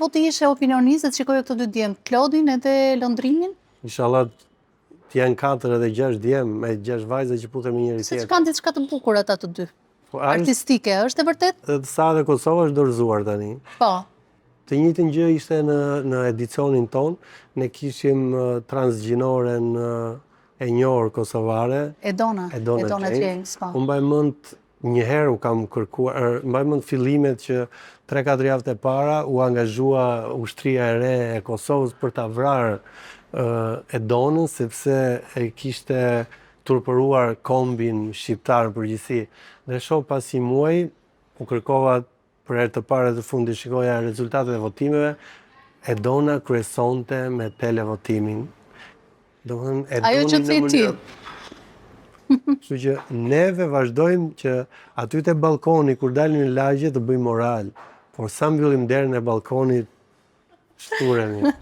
po të ishe opinionist dhe të shikoje këto dy djemë, Klodin edhe Londrinin? Inshallah të janë 4 edhe 6 djemë me 6 vajza që puten me njëri tjetër. Se që kanë diçka të bukur ata të dy? Artistike, është e vërtet? Sa dhe Kosova është dorëzuar tani. Po. Të njëjtën gjë ishte në edicionin ton, ne kishim transgjinoren e njohur kosovare. Edona James, po. Unë mbaj mend një herë u kam kërkuar, mbaj mend fillimet që 3-4 javët e para u angazhua ushtria e re e Kosovës për ta vrarë Edonën, sepse e kishte turpëruar kombin shqiptar në përgjithësi. Dhe shoh pas një muaji u kërkova për herë të parë të fundit shikoja rezultatet e votimeve, Edona kryesonte me televotimin. Ajo që të ti. Kështu që neve vazhdojmë që aty te balkoni kur dalim në lagje të bëjmë moral, por sa mbyllim derën e balkonit shturemi.